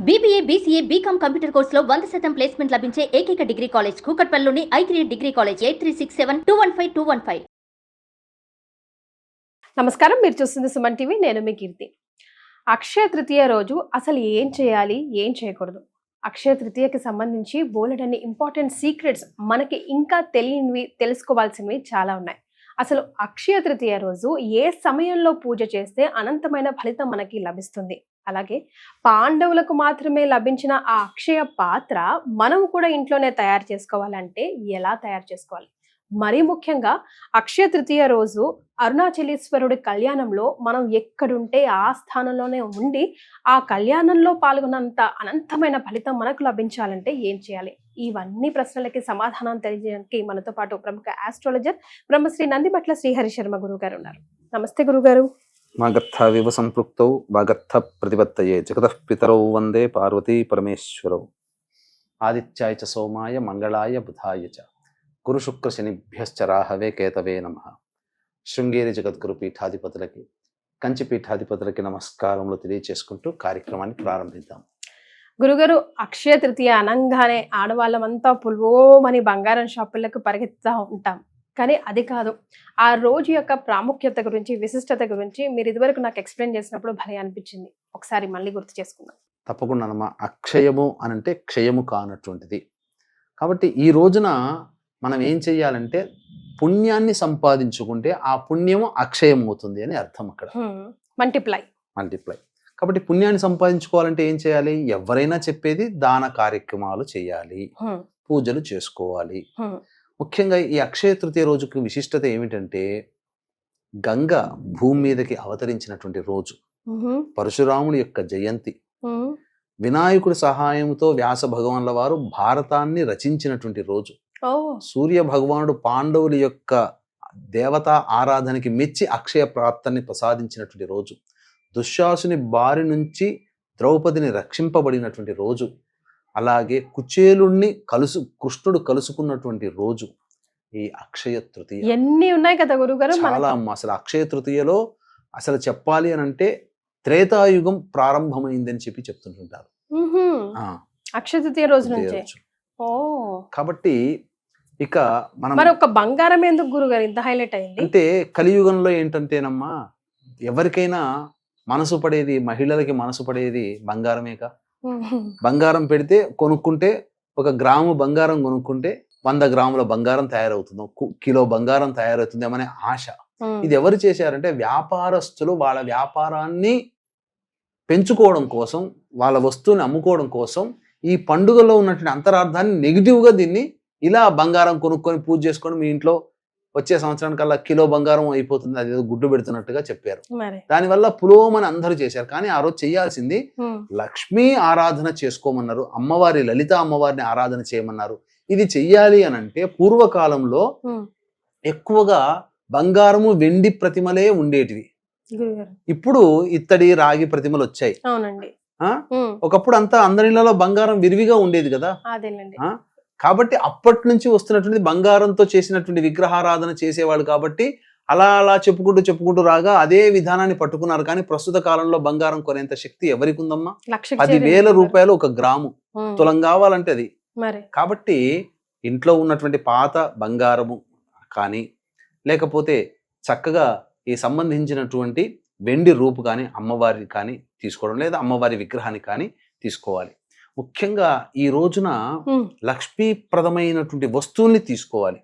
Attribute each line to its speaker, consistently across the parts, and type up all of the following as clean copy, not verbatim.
Speaker 1: BBA, BCA, BCom computer కోర్సులో 100% placement లభించే ఏకైక డిగ్రీ కాలేజ్ కూకట్పల్లిలోని i3 డిగ్రీ కాలేజ్ 8367215215.
Speaker 2: నమస్కారం, మీరు చూస్తుంది సుమన్ టీవీ. నేను మీ కీర్తి. అక్షయ తృతీయ రోజు అసలు ఏం చేయాలి, ఏం చేయకూడదు? అక్షయ తృతీయకి సంబంధించి బోలెడన్ని ఇంపార్టెంట్ సీక్రెట్స్ మనకి ఇంకా తెలియనివి, తెలుసుకోవాల్సినవి చాలా ఉన్నాయి. అసలు అక్షయ తృతీయ రోజు ఏ సమయంలో పూజ చేస్తే అనంతమైన ఫలితం మనకి లభిస్తుంది? అలాగే పాండవులకు మాత్రమే లభించిన ఆ అక్షయ పాత్ర మనం కూడా ఇంట్లోనే తయారు చేసుకోవాలంటే ఎలా తయారు చేసుకోవాలి? మరీ ముఖ్యంగా అక్షయ తృతీయ రోజు అరుణాచలేశ్వరుడి కళ్యాణంలో మనం ఎక్కడుంటే ఆ స్థానంలోనే ఉండి ఆ కళ్యాణంలో పాల్గొన్నంత అనంతమైన ఫలితం మనకు లభించాలంటే ఏం చేయాలి? ఇవన్నీ ప్రశ్నలకి సమాధానం తెలియజేయడానికి మనతో పాటు ప్రముఖ ఆస్ట్రాలజర్ బ్రహ్మశ్రీ నందిమట్ల శ్రీహరి శర్మ గురువు గారు ఉన్నారు. నమస్తే గురుగారు.
Speaker 3: వాగర్థ వివ సంపృక్తౌ వాగర్థ ప్రతిపత్తయే జగతః పితరౌ వందే పార్వతీ పరమేశ్వరౌ. ఆదిత్యాయ చ సోమాయ మంగళాయ బుధాయ చ గురు శుక్ర శనిభ్యశ్చ రాహవే కేతవే నమః. శృంగేరి జగద్గురు పీఠాధిపతులకి, కంచి పీఠాధిపతులకి నమస్కారములు తెలియచేసుకుంటూ కార్యక్రమాన్ని ప్రారంభిద్దాం.
Speaker 2: గురుగారు, అక్షయ తృతీయ అనగానే ఆడవాళ్ళమంతా పుల్వోమని బంగారం షాపులకు పరిగెత్తుతూ ఉంటాం. కానీ అది కాదు. ఆ రోజు యొక్క ప్రాముఖ్యత గురించి, విశిష్టత గురించి మీరు ఇదివరకు నాకు ఎక్స్ప్లెయిన్ చేసినప్పుడు భలే అనిపించింది. ఒకసారి మళ్ళీ గుర్తు చేసుకుందాం.
Speaker 3: తప్పకుండా. అక్షయము అనంటే క్షయము కానటువంటిది. కాబట్టి ఈ రోజున మనం ఏం చెయ్యాలంటే పుణ్యాన్ని సంపాదించుకుంటే ఆ పుణ్యము అక్షయం అవుతుంది అని అర్థం. అక్కడ
Speaker 2: మల్టిప్లై.
Speaker 3: కాబట్టి పుణ్యాన్ని సంపాదించుకోవాలంటే ఏం చేయాలి? ఎవరైనా చెప్పేది దాన కార్యక్రమాలు చేయాలి, పూజలు చేసుకోవాలి. ముఖ్యంగా ఈ అక్షయ తృతీయ రోజుకి విశిష్టత ఏమిటంటే గంగ భూమి మీదకి అవతరించినటువంటి రోజు, పరశురాముడి యొక్క జయంతి, వినాయకుడి సహాయంతో వ్యాస భగవాన్ల వారు భారతాన్ని రచించినటువంటి రోజు, సూర్య భగవానుడు పాండవుల యొక్క దేవతా ఆరాధనకి మెచ్చి అక్షయ ప్రాప్తాన్ని ప్రసాదించినటువంటి రోజు, దుశ్శాసుని బారి నుంచి ద్రౌపదిని రక్షింపబడినటువంటి రోజు, అలాగే కుచేలుణ్ణి కృష్ణుడు కలుసుకున్నటువంటి రోజు ఈ అక్షయ తృతీయ.
Speaker 2: ఎన్ని ఉన్నాయి కదా గురుగారు.
Speaker 3: చాలా అమ్మ. అసలు అక్షయ తృతీయలో అసలు చెప్పాలి అని అంటే త్రేతాయుగం ప్రారంభమైందని చెప్తుంటుంటారు
Speaker 2: అక్షయ తృతీయ రోజు నుంచి.
Speaker 3: కాబట్టి ఇక మనం
Speaker 2: ఒక బంగారం ఎందుకు గురుగారు ఇంత హైలైట్ అయింది
Speaker 3: అంటే కలియుగంలో ఏంటంటేనమ్మా, ఎవరికైనా మనసు పడేది, మహిళలకి మనసు పడేది బంగారమేగా. బంగారం పెడితే కొనుక్కుంటే, 1 గ్రాము బంగారం కొనుక్కుంటే 100 గ్రాముల బంగారం తయారవుతుంది, కిలో బంగారం తయారవుతుంది అనే ఆశ. ఇది ఎవరు చేశారంటే వ్యాపారస్తులు వాళ్ళ వ్యాపారాన్ని పెంచుకోవడం కోసం, వాళ్ళ వస్తువుని అమ్ముకోవడం కోసం ఈ పండుగలో ఉన్నటువంటి అంతరార్థాన్ని నెగిటివ్గా దీన్ని ఇలా బంగారం కొనుక్కొని పూజ చేసుకొని మీ ఇంట్లో వచ్చే సంవత్సరానికల్లా కిలో బంగారం అయిపోతుంది, అది గుడ్డు పెడుతున్నట్టుగా చెప్పారు. దానివల్ల పులోమని అందరూ చేశారు. కానీ ఆ రోజు చేయాల్సింది లక్ష్మీ ఆరాధన చేసుకోమన్నారు, అమ్మవారి లలిత అమ్మవారిని ఆరాధన చేయమన్నారు. ఇది చెయ్యాలి అని అంటే పూర్వకాలంలో ఎక్కువగా బంగారము వెండి ప్రతిమలే ఉండేటివి. ఇప్పుడు ఇత్తడి రాగి ప్రతిమలు వచ్చాయి. ఒకప్పుడు అంతా అందరిలో బంగారం విరివిగా ఉండేది కదా. కాబట్టి అప్పటి నుంచి వస్తున్నటువంటి బంగారంతో చేసినటువంటి విగ్రహారాధన చేసేవాడు. కాబట్టి అలా చెప్పుకుంటూ రాగా అదే విధానాన్ని పట్టుకున్నారు. కానీ ప్రస్తుత కాలంలో బంగారం కొనేంత శక్తి ఎవరికి ఉందమ్మా? 10,000 రూపాయలు 1 గ్రాము, తులం కావాలంటే అది. కాబట్టి ఇంట్లో ఉన్నటువంటి పాత బంగారము కానీ, లేకపోతే చక్కగా ఈ సంబంధించినటువంటి వెండి రూపు కానీ అమ్మవారిని కానీ తీసుకోవడం, లేదా అమ్మవారి విగ్రహాన్ని కానీ తీసుకోవాలి. ముఖ్యంగా ఈ రోజున లక్ష్మీప్రదమైనటువంటి వస్తువుల్ని తీసుకోవాలి.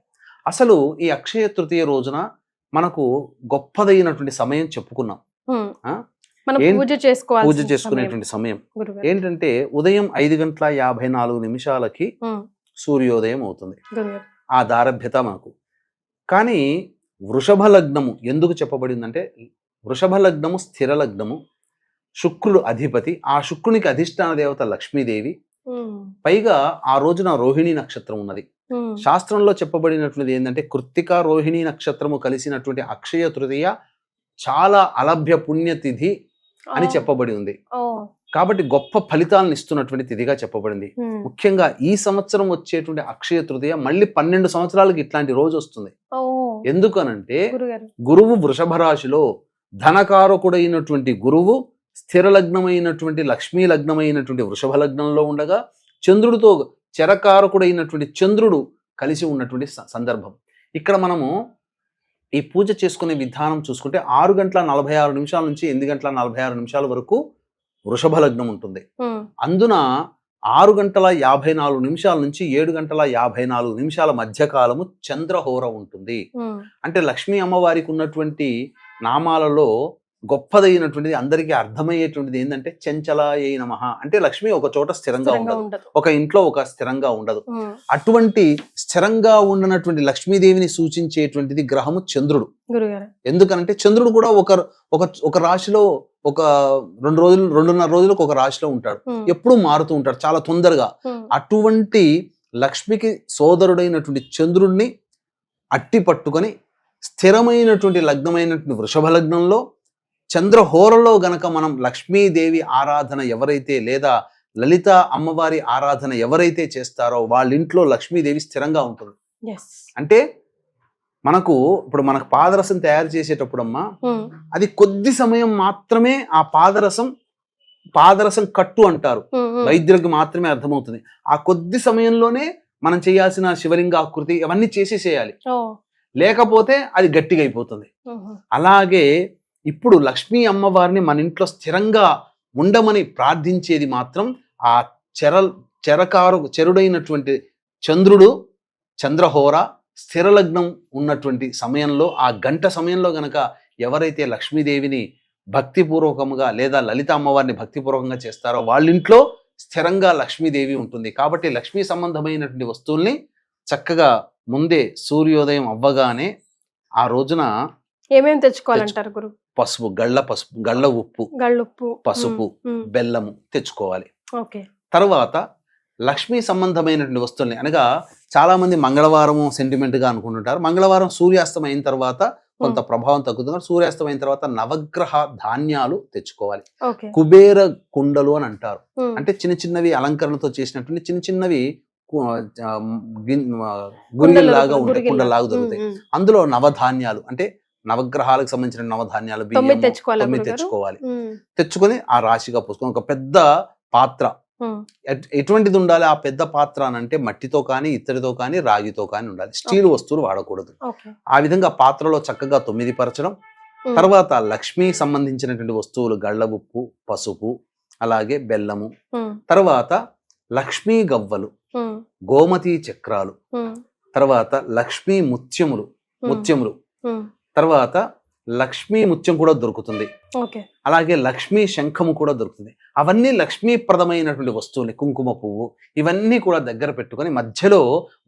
Speaker 3: అసలు ఈ అక్షయ తృతీయ రోజున మనకు గొప్పదైనటువంటి సమయం చెప్పుకున్నాం. పూజ చేసుకునేటువంటి సమయం ఏంటంటే ఉదయం 5:54 సూర్యోదయం అవుతుంది. ఆ దారభ్యత మనకు. కానీ వృషభ లగ్నము ఎందుకు చెప్పబడిందంటే, వృషభ లగ్నము స్థిర లగ్నము, శుక్రుడు అధిపతి, ఆ శుక్రునికి అధిష్టాన దేవత లక్ష్మీదేవి. పైగా ఆ రోజున రోహిణి నక్షత్రం ఉన్నది. శాస్త్రంలో చెప్పబడినటువంటిది ఏంటంటే కృత్తిక రోహిణి నక్షత్రము కలిసినటువంటి అక్షయ తృతీయ చాలా అలభ్య పుణ్యతిథి అని చెప్పబడి ఉంది. కాబట్టి గొప్ప ఫలితాలను ఇస్తున్నటువంటి తిథిగా చెప్పబడింది. ముఖ్యంగా ఈ సంవత్సరం వచ్చేటువంటి అక్షయ తృతీయ మళ్ళీ 12 సంవత్సరాలకి ఇట్లాంటి రోజు వస్తుంది. ఎందుకనంటే గురువు వృషభ రాశిలో ధనకారకుడైనటువంటి గురువు స్థిర లగ్నమైనటువంటి లక్ష్మీ లగ్నమైనటువంటి వృషభ లగ్నంలో ఉండగా చంద్రుడితో చరకారకుడైనటువంటి చంద్రుడు కలిసి ఉన్నటువంటి సందర్భం. ఇక్కడ మనము ఈ పూజ చేసుకునే విధానం చూసుకుంటే 6:46 నుంచి 8:46 వరకు వృషభ లగ్నం ఉంటుంది. అందున 6:54 నుంచి 7:54 మధ్య కాలము చంద్రహోర ఉంటుంది. అంటే లక్ష్మీ అమ్మవారికి ఉన్నటువంటి నామాలలో గొప్పదైనటువంటిది, అందరికీ అర్థమయ్యేటువంటిది ఏంటంటే చంచలాయై నమః. అంటే లక్ష్మి ఒక చోట స్థిరంగా ఉండదు, ఒక ఇంట్లో ఒక స్థిరంగా ఉండదు. అటువంటి స్థిరంగా ఉండనటువంటి లక్ష్మీదేవిని సూచించేటువంటిది గ్రహము చంద్రుడు. ఎందుకనంటే చంద్రుడు కూడా ఒక రాశిలో ఒక 2 రోజులు 2.5 రోజులకు ఒక రాశిలో ఉంటాడు, ఎప్పుడూ మారుతూ ఉంటాడు చాలా తొందరగా. అటువంటి లక్ష్మికి సోదరుడైనటువంటి చంద్రుడిని అట్టి పట్టుకొని స్థిరమైనటువంటి లగ్నమైనటువంటి వృషభ లగ్నంలో చంద్రహోరలో గనక మనం లక్ష్మీదేవి ఆరాధన ఎవరైతే లేదా లలిత అమ్మవారి ఆరాధన ఎవరైతే చేస్తారో వాళ్ళ ఇంట్లో లక్ష్మీదేవి స్థిరంగా ఉంటుంది. అంటే మనకు మనకు పాదరసం తయారు చేసేటప్పుడమ్మా అది కొద్ది సమయం మాత్రమే. ఆ పాదరసం కట్టు అంటారు, వైద్యులకు మాత్రమే అర్థమవుతుంది. ఆ కొద్ది సమయంలోనే మనం చేయాల్సిన శివలింగ ఆకృతి అవన్నీ చేసేసేయాలి, లేకపోతే అది గట్టిగా అయిపోతుంది. అలాగే ఇప్పుడు లక్ష్మీ అమ్మవారిని మన ఇంట్లో స్థిరంగా ఉండమని ప్రార్థించేది మాత్రం ఆ చెరుడైనటువంటి చంద్రుడు, చంద్రహోర స్థిరలగ్నం ఉన్నటువంటి సమయంలో, ఆ గంట సమయంలో గనక ఎవరైతే లక్ష్మీదేవిని భక్తిపూర్వకంగా లేదా లలిత అమ్మవారిని భక్తిపూర్వకంగా చేస్తారో వాళ్ళింట్లో స్థిరంగా లక్ష్మీదేవి ఉంటుంది. కాబట్టి లక్ష్మీ సంబంధమైనటువంటి వస్తువుల్ని చక్కగా ముందే సూర్యోదయం అవ్వగానే ఆ రోజున
Speaker 2: ఏమేమి తెచ్చుకోవాలంటారు గురు?
Speaker 3: పసుపు, గళ్ళ ఉప్పు, పసుపు, బెల్లము తెచ్చుకోవాలి. తర్వాత లక్ష్మీ సంబంధమైనటువంటి వస్తువుల్ని, అనగా చాలా మంది మంగళవారం సెంటిమెంట్ గా అనుకుంటుంటారు. మంగళవారం సూర్యాస్తం అయిన తర్వాత కొంత ప్రభావం తగ్గుతుంది. సూర్యాస్తం అయిన తర్వాత నవగ్రహ ధాన్యాలు తెచ్చుకోవాలి. కుబేర కుండలు అని అంటారు. అంటే చిన్న చిన్నవి అలంకరణతో చేసినటువంటి చిన్న చిన్నవి గురిలాగా ఉంటాయి, కుండలాగా దొరుకుతాయి. అందులో నవధాన్యాలు అంటే నవగ్రహాలకు సంబంధించిన నవధాన్యాలు 9 తెచ్చుకోవాలి. తెచ్చుకొని ఆ రాశిగా పోసుకొని ఒక పెద్ద పాత్ర, ఎటువంటిది ఉండాలి ఆ పెద్ద పాత్ర అనంటే మట్టితో కానీ ఇత్తడితో కానీ రాగితో కానీ ఉండాలి, స్టీల్ వస్తువులు వాడకూడదు. ఆ విధంగా పాత్రలో చక్కగా 9 పరచడం. తర్వాత లక్ష్మీ సంబంధించినటువంటి వస్తువులు గళ్ళ ఉప్పు, పసుపు, అలాగే బెల్లము, తర్వాత లక్ష్మీ గవ్వలు, గోమతి చక్రాలు, తర్వాత లక్ష్మీ ముత్యములు, తర్వాత లక్ష్మీ ముత్యం కూడా దొరుకుతుంది, అలాగే లక్ష్మీ శంఖము కూడా దొరుకుతుంది. అవన్నీ లక్ష్మీప్రదమైనటువంటి వస్తువులు. కుంకుమ పువ్వు ఇవన్నీ కూడా దగ్గర పెట్టుకొని మధ్యలో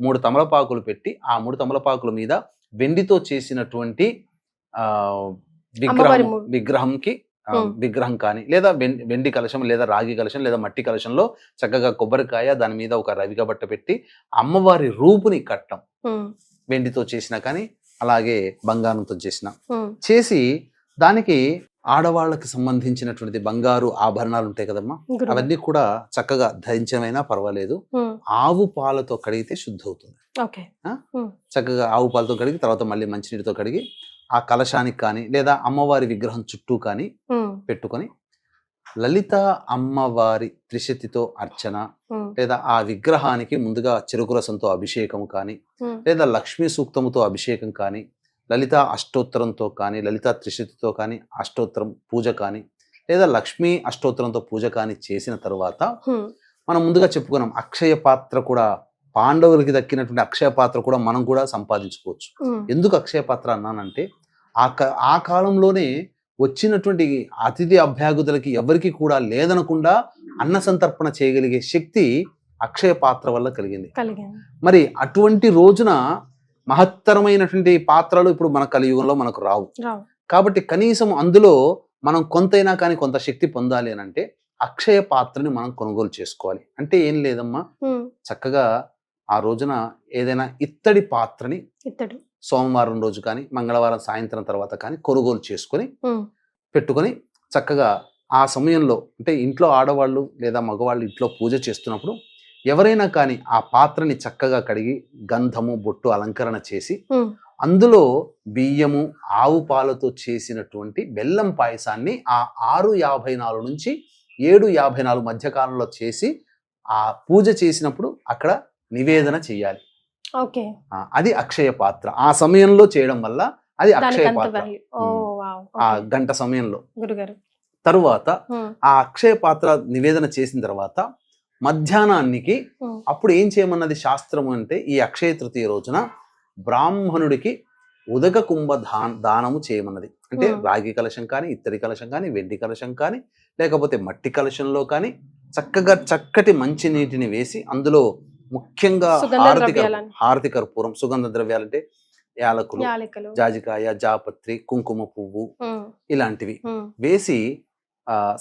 Speaker 3: 3 తమలపాకులు పెట్టి ఆ 3 తమలపాకుల మీద వెండితో చేసినటువంటి విగ్రహం కానీ లేదా వెండి కలశం లేదా రాగి కలశం లేదా మట్టి కలశంలో చక్కగా కొబ్బరికాయ, దాని మీద ఒక రవిక బట్ట పెట్టి అమ్మవారి రూపుని కట్టం, వెండితో చేసిన కానీ అలాగే బంగారంతో చేసి దానికి ఆడవాళ్ళకి సంబంధించినటువంటి బంగారు ఆభరణాలు ఉంటాయి కదమ్మా, అవన్నీ కూడా చక్కగా ధరించమైనా పర్వాలేదు, ఆవు పాలతో కడిగితే శుద్ధి అవుతుంది. చక్కగా ఆవు పాలతో కడిగి తర్వాత మళ్ళీ మంచినీటితో కడిగి ఆ కలశానికి కానీ లేదా అమ్మవారి విగ్రహం చుట్టూ కానీ పెట్టుకొని లలిత అమ్మవారి త్రిశతితో అర్చన లేదా ఆ విగ్రహానికి ముందుగా చెరుకు రసంతో అభిషేకం కానీ లేదా లక్ష్మీ సూక్తముతో అభిషేకం కానీ లలిత అష్టోత్తరంతో కానీ లలిత త్రిశతితో కానీ అష్టోత్తరం పూజ కానీ లేదా లక్ష్మీ అష్టోత్తరంతో పూజ కానీ చేసిన తర్వాత మనం ముందుగా చెప్పుకున్నాం అక్షయ పాత్ర కూడా, పాండవులకి దక్కినటువంటి అక్షయ పాత్ర కూడా మనం కూడా సంపాదించుకోవచ్చు. ఎందుకు అక్షయ పాత్ర అన్నానంటే ఆ కాలంలోనే వచ్చినటువంటి అతిథి అభ్యాగతులకి ఎవరికి కూడా లేదనకుండా అన్న సంతర్పణ చేయగలిగే శక్తి అక్షయ పాత్ర వల్ల కలిగింది. మరి అటువంటి రోజున మహత్తరమైనటువంటి పాత్రలు ఇప్పుడు మన కలియుగంలో మనకు రావు. కాబట్టి కనీసం అందులో మనం కొంతైనా కానీ కొంత శక్తి పొందాలి అని అంటే అక్షయ పాత్రని మనం కొనుగోలు చేసుకోవాలి. అంటే ఏం లేదమ్మా, చక్కగా ఆ రోజున ఏదైనా ఇత్తడి పాత్రని సోమవారం రోజు కానీ మంగళవారం సాయంత్రం తర్వాత కానీ కొనుగోలు చేసుకొని పెట్టుకొని చక్కగా ఆ సమయంలో అంటే ఇంట్లో ఆడవాళ్ళు లేదా మగవాళ్ళు ఇంట్లో పూజ చేస్తున్నప్పుడు ఎవరైనా కానీ ఆ పాత్రని చక్కగా కడిగి గంధము బొట్టు అలంకరణ చేసి అందులో బియ్యము ఆవు పాలతో చేసినటువంటి బెల్లం పాయసాన్ని ఆ 6:54 నుంచి 7:54 మధ్య కాలంలో చేసి ఆ పూజ చేసినప్పుడు అక్కడ నివేదన చేయాలి.
Speaker 2: ఓకే.
Speaker 3: అది అక్షయ పాత్ర. ఆ సమయంలో చేయడం వల్ల అది అక్షయ
Speaker 2: దానికి అంత
Speaker 3: పాత్ర.
Speaker 2: value. ఓ వావ్.
Speaker 3: ఆ
Speaker 2: ఓకే.
Speaker 3: గంట సమయంలో
Speaker 2: గురుగారు.
Speaker 3: తరువాత
Speaker 2: ఉమ్,
Speaker 3: ఆ అక్షయ పాత్ర నివేదన చేసిన తర్వాత మధ్యాహ్నానికి
Speaker 2: ఉమ్,
Speaker 3: అప్పుడు ఏం చేయమన్నది శాస్త్రము అంటే ఈ అక్షయ తృతీయ రోజున బ్రాహ్మణుడికి ఉదక కుంభ దానము చేయమన్నది. అంటే రాగి కలశం కానీ, ఇత్తడి కలశం కానీ, వెండి కలశం కానీ, లేకపోతే మట్టి కలశంలో కానీ చక్కగా చక్కటి మంచి నీటిని వేసి అందులో ముఖ్యంగా
Speaker 2: సుగంధ ద్రవ్యాలని.
Speaker 3: హారతి కర్పూరం, సుగంధ ద్రవ్యాలంటే యాలకులు,
Speaker 2: యాలకులు.
Speaker 3: జాజికాయ, జాపత్రి, కుంకుమ పువ్వు
Speaker 2: ఉమ్,
Speaker 3: ఇలాంటివి
Speaker 2: ఉమ్,
Speaker 3: వేసి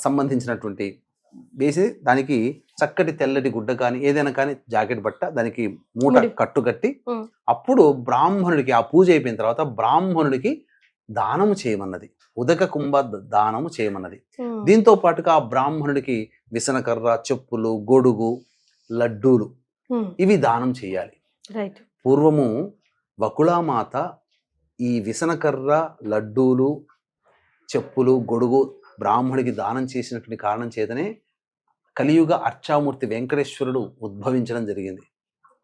Speaker 3: సంబంధించినటువంటి వేసి దానికి చక్కటి తెల్లటి గుడ్డ కానీ ఏదైనా కానీ జాకెట్ బట్ట దానికి మూట
Speaker 2: ముడి.
Speaker 3: కట్టుకట్టి
Speaker 2: ఉమ్,
Speaker 3: అప్పుడు బ్రాహ్మణుడికి ఆ పూజ అయిపోయిన తర్వాత బ్రాహ్మణుడికి దానము చేయమన్నది. ఉదక కుంభ దానము చేయమన్నది.
Speaker 2: ఉమ్,
Speaker 3: దీంతో పాటుగా ఆ బ్రాహ్మణుడికి విసనకర్ర, చెప్పులు, గొడుగు, లడ్డూలు
Speaker 2: ఉమ్,
Speaker 3: ఇవి దానం చేయాలి.
Speaker 2: రైట్.
Speaker 3: పూర్వము వకుళామాత ఈ విసనకర్ర, లడ్డూలు, చెప్పులు, గొడుగు బ్రాహ్మడికి దానం చేసినటువంటి కారణం చేతనే కలియుగ అర్చామూర్తి వెంకటేశ్వరుడు ఉద్భవించడం జరిగింది.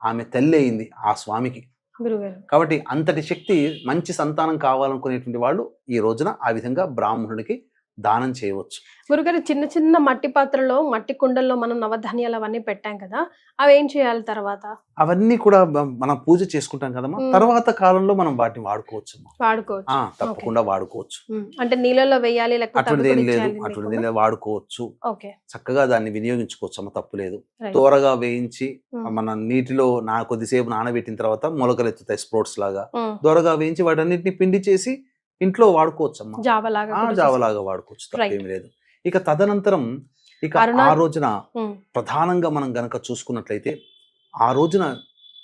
Speaker 3: ఆమె తల్లి అయింది ఆ స్వామికి.
Speaker 2: గురుగారు.
Speaker 3: కాబట్టి అంతటి శక్తి, మంచి సంతానం కావాలనుకునేటువంటి వాళ్ళు ఈ రోజున ఆ విధంగా బ్రాహ్మణుడికి దానం చేయవచ్చు.
Speaker 2: గురుగారు, చిన్న చిన్న మట్టి పాత్రలో, మట్టి కుండల్లో మనం నవధాన్యాలు అవన్నీ పెట్టాం కదా, అవి ఏం చేయాలి తర్వాత?
Speaker 3: అవన్నీ కూడా మనం పూజ చేసుకుంటాం కదమ్మా. తర్వాత కాలంలో మనం వాటిని వాడుకోవచ్చు.
Speaker 2: వాడుకోవచ్చు.
Speaker 3: తప్పకుండా వాడుకోవచ్చు.
Speaker 2: అంటే నీళ్ళలో వేయాలి లేకపోతే
Speaker 3: అటువంటిది ఏం లేదు,
Speaker 2: చేయాలి
Speaker 3: అటువంటిది
Speaker 2: లేకుండా?
Speaker 3: వాడుకోవచ్చు.
Speaker 2: ఓకే.
Speaker 3: చక్కగా దాన్ని వినియోగించుకోవచ్చు అమ్మ, తప్పు లేదు.
Speaker 2: రైట్.
Speaker 3: త్వరగా వేయించి
Speaker 2: ఉమ్,
Speaker 3: మన నీటిలో కొద్దిసేపు నానబెట్టిన తర్వాత మొలకలు ఎత్తుతాయి స్ప్రోట్స్ లాగా.
Speaker 2: ఉమ్,
Speaker 3: దూరగా వేయించి వాటన్నిటిని పిండి చేసి ఇంట్లో వాడుకోవచ్చు అమ్మా.
Speaker 2: జావలాగా కూడా
Speaker 3: జావలాగా వాడుకోవచ్చు, తప్పేం లేదు. ఇక తదనంతరం ఇక ఆ రోజున
Speaker 2: ఉమ్,
Speaker 3: ప్రధానంగా మనం గనక చూసుకున్నట్లయితే ఆ రోజున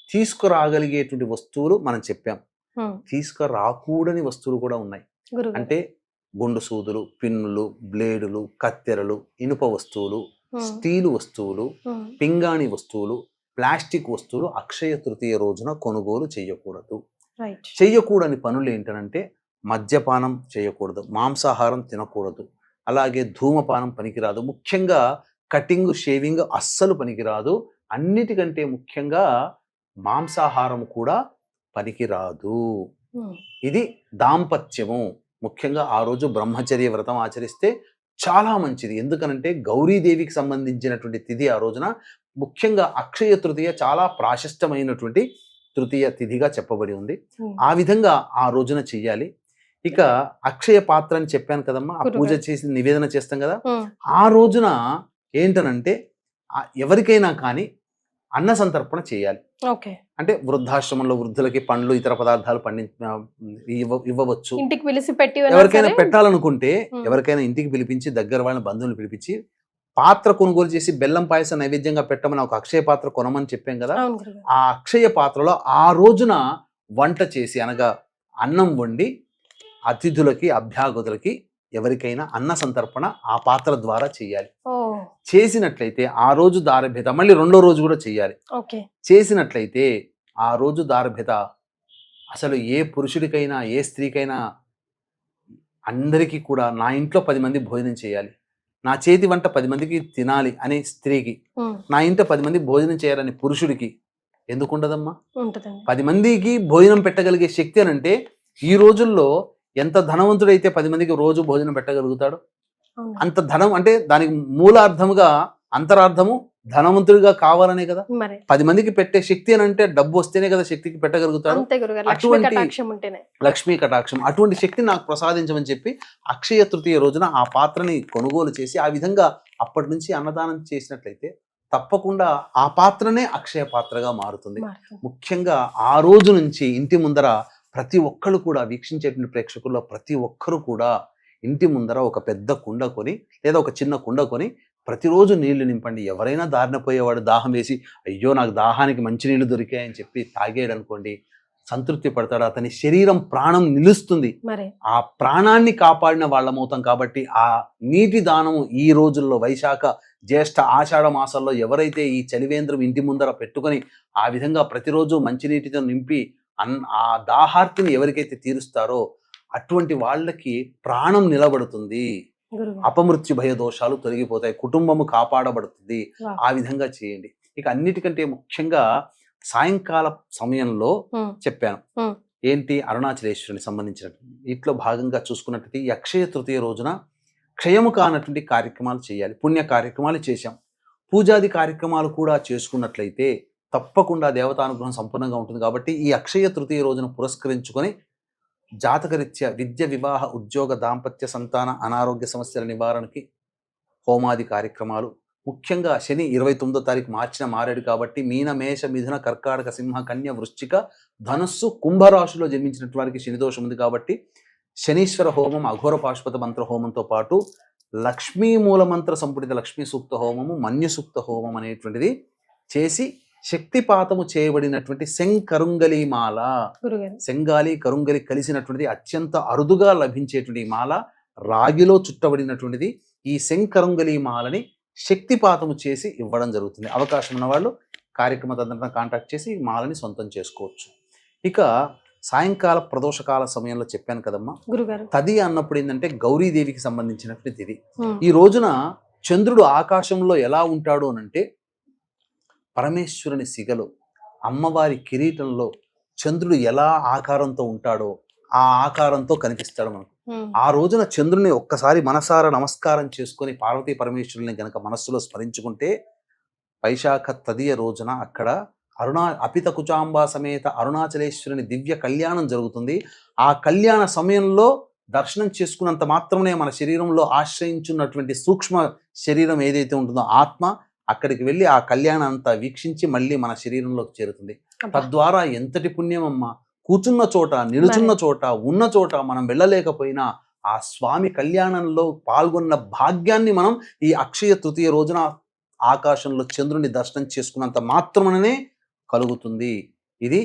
Speaker 3: తీసుకురాగలిగేటువంటి వస్తువులు మనం చెప్పాం.
Speaker 2: ఉమ్,
Speaker 3: తీసుకురాకూడని వస్తువులు కూడా ఉన్నాయి.
Speaker 2: గురుగారు.
Speaker 3: అంటే గుండు సూదులు, పిన్నులు, బ్లేడులు, కత్తెరలు, ఇనుప వస్తువులు,
Speaker 2: ఉమ్,
Speaker 3: స్టీలు వస్తువులు,
Speaker 2: ఉమ్,
Speaker 3: పింగాణి వస్తువులు, ప్లాస్టిక్ వస్తువులు అక్షయ తృతీయ రోజున కొనుగోలు చేయకూడదు.
Speaker 2: రైట్.
Speaker 3: చేయకూడని పనులు ఏంటంటే మద్యపానం చేయకూడదు, మాంసాహారం తినకూడదు, అలాగే ధూమపానం పనికిరాదు, ముఖ్యంగా కటింగ్, షేవింగ్ అస్సలు పనికిరాదు. అన్నిటికంటే ముఖ్యంగా మాంసాహారం కూడా పనికిరాదు.
Speaker 2: ఉమ్,
Speaker 3: ఇది దాంపత్యము. ముఖ్యంగా ఆ రోజు బ్రహ్మచర్య వ్రతం ఆచరిస్తే చాలా మంచిది. ఎందుకనంటే గౌరీదేవికి సంబంధించినటువంటి తిథి ఆ రోజున. ముఖ్యంగా అక్షయ తృతీయ చాలా ప్రాశస్త్యమైనటువంటి తృతీయ తిథిగా చెప్పబడి ఉంది.
Speaker 2: ఉమ్,
Speaker 3: ఆ విధంగా ఆ రోజున చెయ్యాలి. ఇక అక్షయ పాత్ర అని చెప్పాను కదమ్మా, ఆ పూజ చేసి నివేదన చేస్తాం కదా,
Speaker 2: ఉమ్,
Speaker 3: ఆ రోజున ఏంటనంటే ఎవరికైనా కానీ అన్న సంతర్పణ చేయాలి.
Speaker 2: ఓకే.
Speaker 3: అంటే వృద్ధాశ్రమంలో వృద్ధులకి పండ్లు, ఇతర పదార్థాలు ఇవ్వవచ్చు.
Speaker 2: ఇంటికి పిలిచి పెట్టి
Speaker 3: ఎవరికైనా పెట్టాలనుకుంటే
Speaker 2: ఉమ్,
Speaker 3: ఎవరికైనా ఇంటికి పిలిపించి, దగ్గర వాళ్ళని, బంధువులు పిలిపించి పాత్ర కొనుగోలు చేసి బెల్లం పాయసం నైవేద్యంగా పెట్టమని ఒక అక్షయ పాత్ర కొనమని చెప్పాం కదా.
Speaker 2: అవును గురుగారు.
Speaker 3: ఆ అక్షయ పాత్రలో ఆ రోజున వంట చేసి, అనగా అన్నం వండి అతిథులకి, అభ్యాగతులకి ఎవరికైనా అన్న సంతర్పణ ఆ పాత్ర ద్వారా చేయాలి.
Speaker 2: ఓ,
Speaker 3: చేసినట్లయితే ఆ రోజు దారభేద మళ్ళీ రెండో రోజు కూడా చేయాలి.
Speaker 2: ఓకే.
Speaker 3: చేసినట్లయితే ఆ రోజు దారభేద అసలు ఏ పురుషుడికైనా ఏ స్త్రీకైనా అందరికీ కూడా నా ఇంట్లో 10 మంది భోజనం చేయాలి, నా చేతి వంట 10 మందికి తినాలి అనే స్త్రీకి,
Speaker 2: ఉమ్,
Speaker 3: నా ఇంట 10 మంది భోజనం చేయాలని పురుషుడికి ఎందుకు ఉండదమ్మా?
Speaker 2: ఉంటదండి.
Speaker 3: 10 మందికి భోజనం పెట్టగలిగే శక్తి అని అంటే ఈ రోజుల్లో ఎంత ధనవంతుడైతే 10 మందికి రోజు భోజనం పెట్టగలుగుతాడు?
Speaker 2: అవును.
Speaker 3: అంత ధనం అంటే దానికి మూలార్థముగా, అంతరార్థము ధనవంతుడిగా కావాలనే కదా.
Speaker 2: మరి
Speaker 3: 10 మందికి పెట్టే శక్తి అని అంటే డబ్బు వస్తేనే కదా శక్తికి పెట్టగలుగుతాడు.
Speaker 2: అంతే గురుగారు. లక్ష్మీ
Speaker 3: అటువంటి
Speaker 2: కటాక్షం ఉంటేనే.
Speaker 3: లక్ష్మీ కటాక్షం, అటువంటి శక్తిని నాకు ప్రసాదించమని చెప్పి అక్షయ తృతీయ రోజున ఆ పాత్రని కొనుగోలు చేసి ఆ విధంగా అప్పటి నుంచి అన్నదానం చేసినట్లయితే తప్పకుండా ఆ పాత్రనే అక్షయ పాత్రగా మారుతుంది.
Speaker 2: మారుతుంది.
Speaker 3: ముఖ్యంగా ఆ రోజు నుంచి ఇంటి ముందర ప్రతి ఒక్కరు కూడా, వీక్షించేటువంటి ప్రేక్షకుల్లో ప్రతి ఒక్కరు కూడా ఇంటి ముందర ఒక పెద్ద కుండ కొని లేదా ఒక చిన్న కుండ కొని ప్రతిరోజు నీళ్లు నింపండి. ఎవరైనా దారిన పోయేవాడు దాహం వేసి అయ్యో నాకు దాహానికి మంచినీళ్ళు దొరికాయని చెప్పి తాగాడు అనుకోండి, సంతృప్తి పడతాడు, అతని శరీరం, ప్రాణం నిలుస్తుంది.
Speaker 2: మరి
Speaker 3: ఆ ప్రాణాన్ని కాపాడిన వాళ్ళమవుతాం. కాబట్టి ఆ నీటి దానము ఈ రోజుల్లో వైశాఖ, జ్యేష్ఠ, ఆషాఢ మాసాల్లో ఎవరైతే ఈ చలివేంద్రం ఇంటి ముందర పెట్టుకొని ఆ విధంగా ప్రతిరోజు మంచినీటితో నింపి ఆ దాహార్తిని ఎవరికైతే తీరుస్తారో అటువంటి వాళ్ళకి ప్రాణం నిలబడుతుంది,
Speaker 2: గురుగారు.
Speaker 3: అపమృత్యు భయ దోషాలు తొలగిపోతాయి, కుటుంబము కాపాడబడుతుంది.
Speaker 2: వా.
Speaker 3: ఆ విధంగా చేయండి. ఇక అన్నిటికంటే ముఖ్యంగా సాయంకాల సమయంలో చెప్పాను ఏంటి, అరుణాచలేశ్వరుని సంబంధించిన వీటిలో భాగంగా చూసుకున్నట్లయితే ఈ అక్షయ తృతీయ రోజున క్షయము కానటువంటి కార్యక్రమాలు చేయాలి. పుణ్య కార్యక్రమాలు చేశాం, పూజాది కార్యక్రమాలు కూడా చేసుకున్నట్లయితే తప్పకుండా దేవతానుగ్రహం సంపూర్ణంగా ఉంటుంది. కాబట్టి ఈ అక్షయ తృతీయ రోజున పురస్కరించుకొని జాతకరీత్యా విద్య, వివాహ, ఉద్యోగ, దాంపత్య, సంతాన, అనారోగ్య సమస్యల నివారణకి హోమాది కార్యక్రమాలు, ముఖ్యంగా శని 29వ తారీఖు మార్చిన మారాడు కాబట్టి మీన, మేష, మిథున, కర్కాటక, సింహ, కన్య, వృశ్చిక, ధనుస్సు, కుంభరాశిలో జన్మించినటువంటి వారికి శని దోషం ఉంది కాబట్టి శనీశ్వర హోమం, అఘోర పాశుపత మంత్ర హోమంతో పాటు లక్ష్మీ మూల మంత్ర సంపుటిత లక్ష్మీ సూక్త హోమము, మన్యు సూక్త హోమం అనేటువంటిది చేసి శక్తిపాతము చేయబడినటువంటి శంకరుంగలి మాల, శంగాలి కరుంగలి కలిసినటువంటిది అత్యంత అరుదుగా లభించేటువంటి మాల, రాగిలో చుట్టబడినటువంటిది. ఈ శంకరుంగలి మాలని శక్తిపాతము చేసి ఇవ్వడం జరుగుతుంది. అవకాశం ఉన్న వాళ్ళు కార్యక్రమ తదనంతరం కాంటాక్ట్ చేసి ఈ మాలని సొంతం చేసుకోవచ్చు. ఇక సాయంకాల ప్రదోషకాల సమయంలో చెప్పాను కదమ్మా, తది అన్నప్పుడు ఏంటంటే గౌరీదేవికి సంబంధించినటువంటి తిది. ఈ రోజున చంద్రుడు ఆకాశంలో ఎలా ఉంటాడు అనంటే పరమేశ్వరుని సిగలో, అమ్మవారి కిరీటంలో చంద్రుడు ఎలా ఆకారంతో ఉంటాడో ఆ ఆకారంతో కనిపిస్తాడు మనకు. ఆ రోజున చంద్రుని ఒక్కసారి మనసారా నమస్కారం చేసుకొని పార్వతీ పరమేశ్వరుని గనక మనస్సులో స్మరించుకుంటే వైశాఖ తదియ రోజున అక్కడ అపిత కుచాంబా సమేత అరుణాచలేశ్వరుని దివ్య కళ్యాణం జరుగుతుంది. ఆ కళ్యాణ సమయంలో దర్శనం చేసుకున్నంత మాత్రమే మన శరీరంలో ఆశ్రయించున్నటువంటి సూక్ష్మ శరీరం ఏదైతే ఉంటుందో ఆత్మ అక్కడికి వెళ్ళి ఆ కళ్యాణం అంతా వీక్షించి మళ్ళీ మన శరీరంలోకి చేరుతుంది. తద్వారా ఎంతటి పుణ్యమమ్మా, కూర్చున్న చోట, నిలుచున్న చోట, ఉన్న చోట మనం వెళ్ళలేకపోయినా ఆ స్వామి కళ్యాణంలో పాల్గొన్న భాగ్యాన్ని మనం ఈ అక్షయ తృతీయ రోజున ఆకాశంలో చంద్రుని దర్శనం చేసుకున్నంత మాత్రమే కలుగుతుంది. ఇది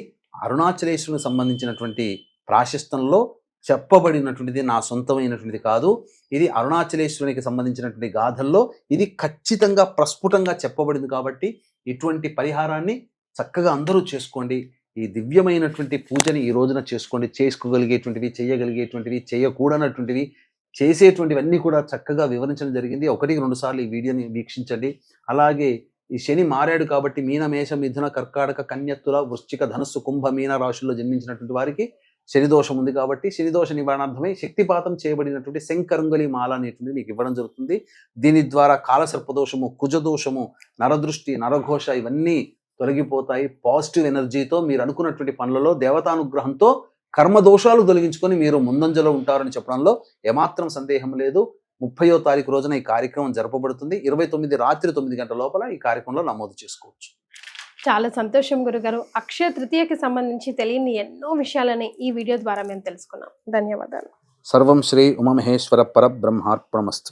Speaker 3: అరుణాచలేశ్వరునికి సంబంధించినటువంటి ప్రాశస్తంలో చెప్పబడినటువంటిది, నా సొంతమైనటువంటిది కాదు. ఇది అరుణాచలేశ్వరునికి సంబంధించినటువంటి గాథల్లో ఇది ఖచ్చితంగా ప్రస్ఫుటంగా చెప్పబడింది. కాబట్టి ఇటువంటి పరిహారాన్ని చక్కగా అందరూ చేసుకోండి. ఈ దివ్యమైనటువంటి పూజని ఈ రోజున చేసుకోండి. చేసుకోగలిగేటువంటివి, చేయగలిగేటువంటివి, చేయకూడనటువంటివి, చేసేటువంటివన్నీ కూడా చక్కగా వివరించడం జరిగింది. 1-2 సార్లు ఈ వీడియోని వీక్షించండి. అలాగే ఈ శని మారాడు కాబట్టి మీన, మేష, మిథున, కర్కాటక, కన్య, తుల, వృశ్చిక, ధనుస్సు, కుంభ, మీన రాశుల్లో జన్మించినటువంటి వారికి శని దోషం ఉంది కాబట్టి శని దోష నివారణార్థమై శక్తిపాతం చేయబడినటువంటి శంకరుంగలి మాల అనేటువంటిది మీకు ఇవ్వడం జరుగుతుంది. దీని ద్వారా కాలసర్పదోషము, కుజదోషము, నరదృష్టి, నరఘోష ఇవన్నీ తొలగిపోతాయి. పాజిటివ్ ఎనర్జీతో మీరు అనుకున్నటువంటి పనులలో దేవతానుగ్రహంతో కర్మదోషాలు తొలగించుకొని మీరు ముందంజలో ఉంటారని చెప్పడంలో ఏమాత్రం సందేహం లేదు. 30వ తారీఖు రోజున ఈ కార్యక్రమం జరపబడుతుంది. 29 రాత్రి 9 గంటల లోపల ఈ కార్యక్రమంలో నమోదు చేసుకోవచ్చు.
Speaker 2: చాలా సంతోషం గురుగారు. అక్షయ తృతీయకి సంబంధించి తెలియని ఎన్నో విషయాలని ఈ వీడియో ద్వారా మేము తెలుసుకున్నాం. ధన్యవాదాలు.
Speaker 3: సర్వం శ్రీ ఉమామహేశ్వర పరబ్రహ్మార్పణమస్తు.